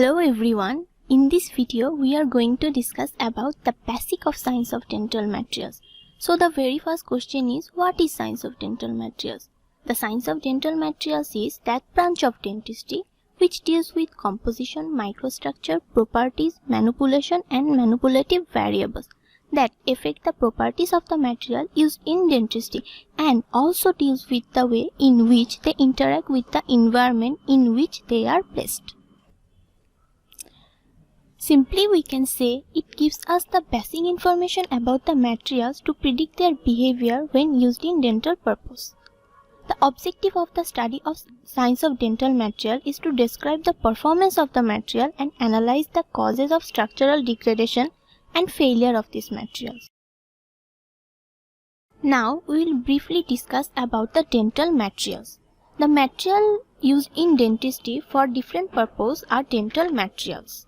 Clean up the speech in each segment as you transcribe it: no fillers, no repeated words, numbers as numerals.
Hello everyone, in this video we are going to discuss about the basic of science of dental materials. So the very first question is, what is science of dental materials? The science of dental materials is that branch of dentistry which deals with composition, microstructure, properties, manipulation and manipulative variables that affect the properties of the material used in dentistry and also deals with the way in which they interact with the environment in which they are placed. Simply we can say it gives us the basic information about the materials to predict their behavior when used in dental purpose. The objective of the study of science of dental material is to describe the performance of the material and analyze the causes of structural degradation and failure of these materials. Now we will briefly discuss about the dental materials. The material used in dentistry for different purposes are dental materials.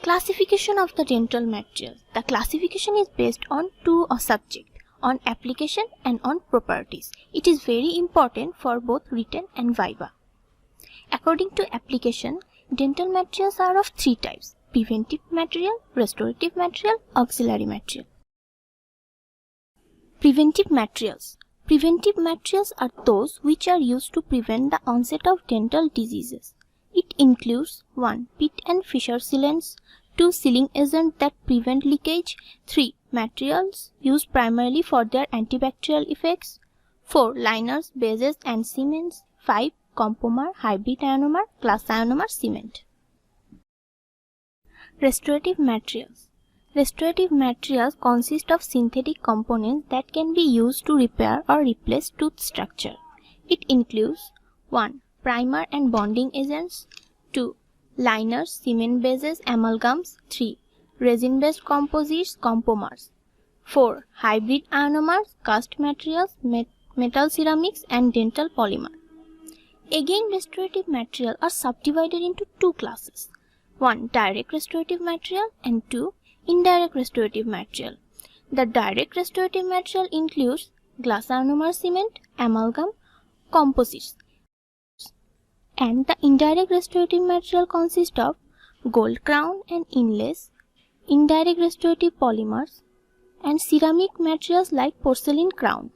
Classification of the dental materials. The classification is based on two subjects, on application and on properties. It is very important for both written and viva. According to application, dental materials are of three types: preventive material, restorative material, auxiliary material. Preventive materials. Preventive materials are those which are used to prevent the onset of dental diseases. It includes 1. Pit and fissure sealants, 2. Sealing agents that prevent leakage, 3. Materials used primarily for their antibacterial effects, 4. Liners, bases and cements, 5. Compomer, hybrid ionomer, glass ionomer cement. Restorative materials. Restorative materials consist of synthetic components that can be used to repair or replace tooth structure. It includes 1. Primer and bonding agents, 2. Liners, cement bases, amalgams, 3. Resin-based composites, compomers, 4. Hybrid ionomers, cast materials, metal ceramics and dental polymer. Again, restorative materials are subdivided into two classes: 1. Direct restorative material and 2. Indirect restorative material. The direct restorative material includes glass ionomer cement, amalgam, composites, and the indirect restorative material consists of gold crown and inlays, indirect restorative polymers, and ceramic materials like porcelain crown.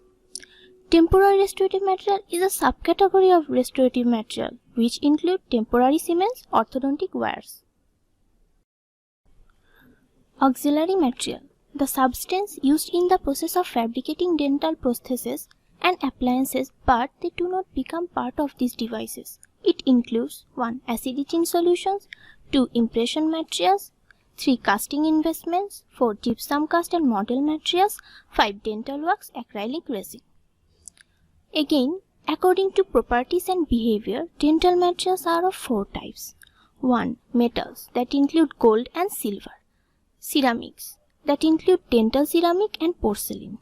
Temporary restorative material is a subcategory of restorative material which include temporary cements, orthodontic wires. Auxiliary material. The substance used in the process of fabricating dental prostheses and appliances, but they do not become part of these devices. It includes 1. Acid etching solutions, 2. Impression materials, 3. Casting investments, 4. Gypsum cast and model materials, 5. Dental wax, acrylic resin. Again, according to properties and behavior, dental materials are of 4 types. 1. Metals that include gold and silver. Ceramics that include dental ceramic and porcelain.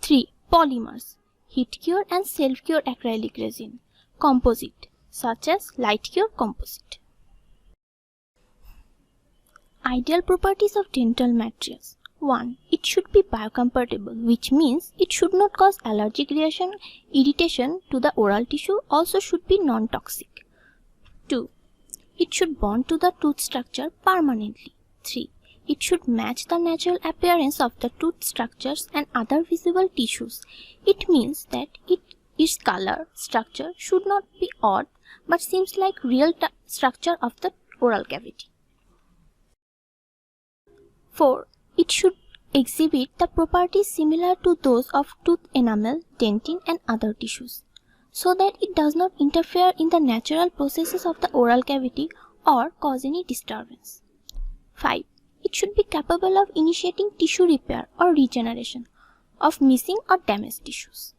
3. Polymers, heat cure and self cure acrylic resin. Composite such as light cure composite. Ideal properties of dental materials. 1. It should be biocompatible, which means it should not cause allergic reaction, irritation to the oral tissue, also should be non-toxic. 2. It should bond to the tooth structure permanently. 3. It should match the natural appearance of the tooth structures and other visible tissues. It means that its color structure should not be odd but seems like real structure of the oral cavity. 4. It should exhibit the properties similar to those of tooth enamel, dentin and other tissues, so that it does not interfere in the natural processes of the oral cavity or cause any disturbance. 5. It should be capable of initiating tissue repair or regeneration of missing or damaged tissues.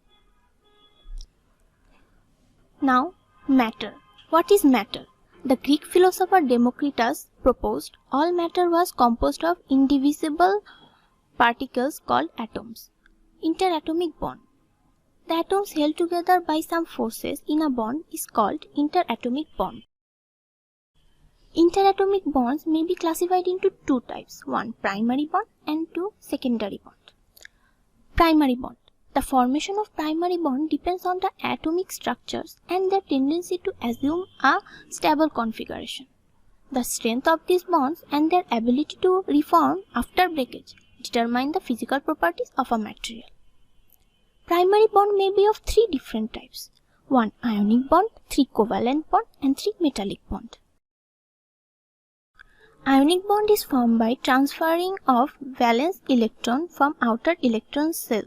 Now, matter. What is matter? The Greek philosopher Democritus proposed all matter was composed of indivisible particles called atoms. Interatomic bond. The atoms held together by some forces in a bond is called interatomic bond. Interatomic bonds may be classified into two types: 1. Primary bond and 2. Secondary bond. Primary bond. The formation of primary bond depends on the atomic structures and their tendency to assume a stable configuration. The strength of these bonds and their ability to reform after breakage determine the physical properties of a material. Primary bond may be of 3 different types: 1 ionic bond, 3 covalent bond, and 3 metallic bond. Ionic bond is formed by transferring of valence electron from outer electron shell.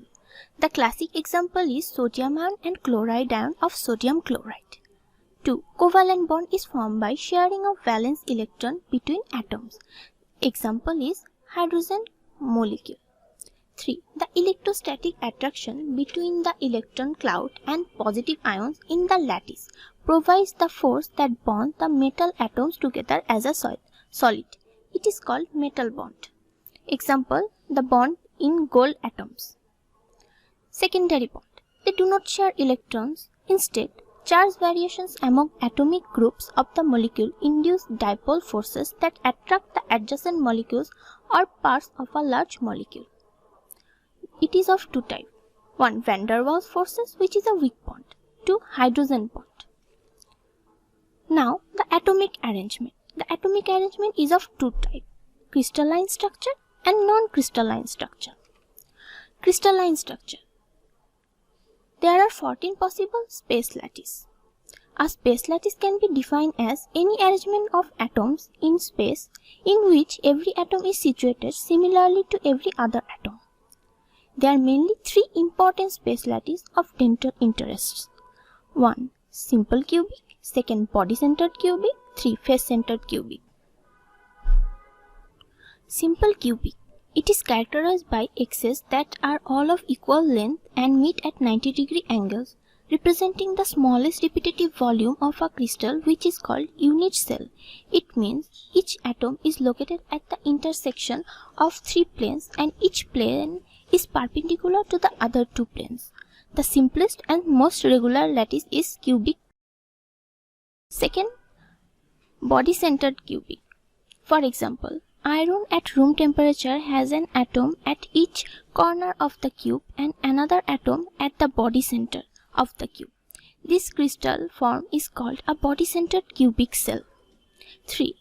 The classic example is sodium ion and chloride ion of sodium chloride. 2. Covalent bond is formed by sharing of valence electron between atoms. Example is hydrogen molecule. 3. The electrostatic attraction between the electron cloud and positive ions in the lattice provides the force that bonds the metal atoms together as a solid. It is called metal bond. Example, the bond in gold atoms. Secondary bond. They do not share electrons. Instead, charge variations among atomic groups of the molecule induce dipole forces that attract the adjacent molecules or parts of a large molecule. It is of 2 types. 1 van der Waals forces, which is a weak bond. 2 hydrogen bond. Now the atomic arrangement. The atomic arrangement is of 2 types: crystalline structure and non-crystalline structure. Crystalline structure. There are 14 possible space lattices. A space lattice can be defined as any arrangement of atoms in space in which every atom is situated similarly to every other atom. There are mainly 3 important space lattices of dental interests. 1 simple cubic, 2 body-centered cubic, 3 face-centered cubic. Simple cubic. It is characterized by axes that are all of equal length and meet at 90-degree angles, representing the smallest repetitive volume of a crystal, which is called unit cell. It means each atom is located at the intersection of 3 planes and each plane is perpendicular to the other 2 planes. The simplest and most regular lattice is cubic. 2nd, body-centered cubic. For example, iron at room temperature has an atom at each corner of the cube and another atom at the body center of the cube. This crystal form is called a body-centered cubic cell. 3.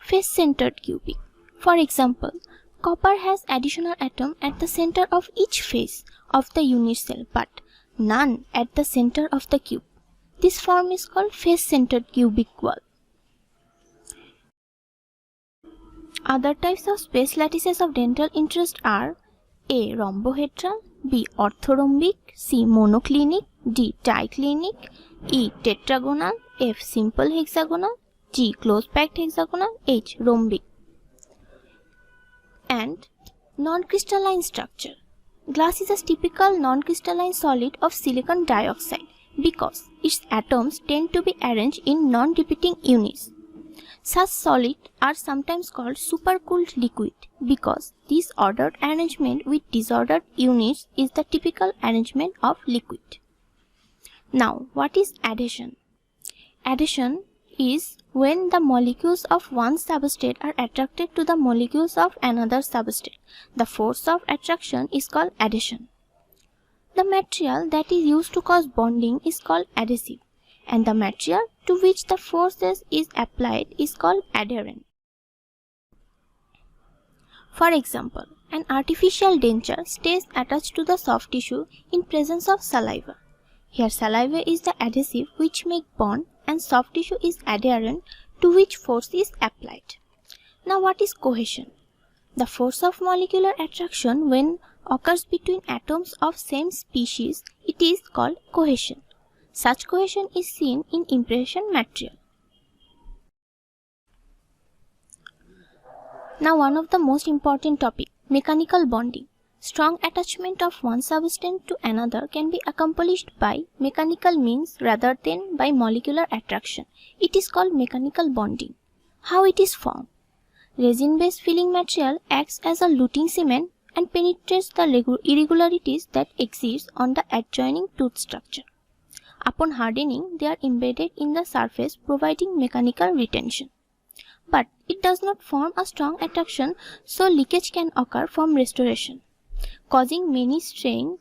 Face-centered cubic. For example, copper has additional atom at the center of each face of the unit cell but none at the center of the cube. This form is called face-centered cubic wall. Other types of space lattices of dental interest are A. Rhombohedral, B. Orthorhombic, C. Monoclinic, D. Triclinic, E. Tetragonal, F. Simple hexagonal, G. Close-packed hexagonal, H. Rhombic. And non-crystalline structure. Glass is a typical non-crystalline solid of silicon dioxide because its atoms tend to be arranged in non-repeating units. Such solids are sometimes called supercooled liquid because this ordered arrangement with disordered units is the typical arrangement of liquid. Now, what is adhesion? Adhesion is when the molecules of one substrate are attracted to the molecules of another substrate. The force of attraction is called adhesion. The material that is used to cause bonding is called adhesive, and the material to which the forces is applied is called adherent. For example, an artificial denture stays attached to the soft tissue in presence of saliva. Here saliva is the adhesive which makes bond and soft tissue is adherent to which force is applied. Now what is cohesion? The force of molecular attraction when occurs between atoms of same species, it is called cohesion. Such cohesion is seen in impression material. Now one of the most important topic, mechanical bonding. Strong attachment of one substance to another can be accomplished by mechanical means rather than by molecular attraction. It is called mechanical bonding. How it is formed? Resin-based filling material acts as a luting cement and penetrates the irregularities that exist on the adjoining tooth structure. Upon hardening, they are embedded in the surface, providing mechanical retention. But it does not form a strong attraction, so leakage can occur from restoration, causing many strain,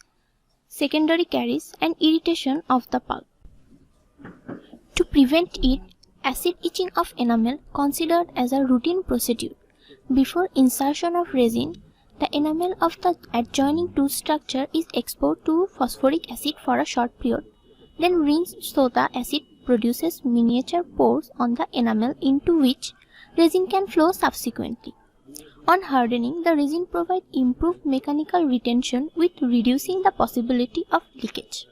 secondary caries, and irritation of the pulp. To prevent it, Acid etching of enamel considered as a routine procedure. Before insertion of resin, the enamel of the adjoining tooth structure is exposed to phosphoric acid for a short period, then rinsed so the acid produces miniature pores on the enamel into which resin can flow subsequently. On hardening, the resin provides improved mechanical retention with reducing the possibility of leakage.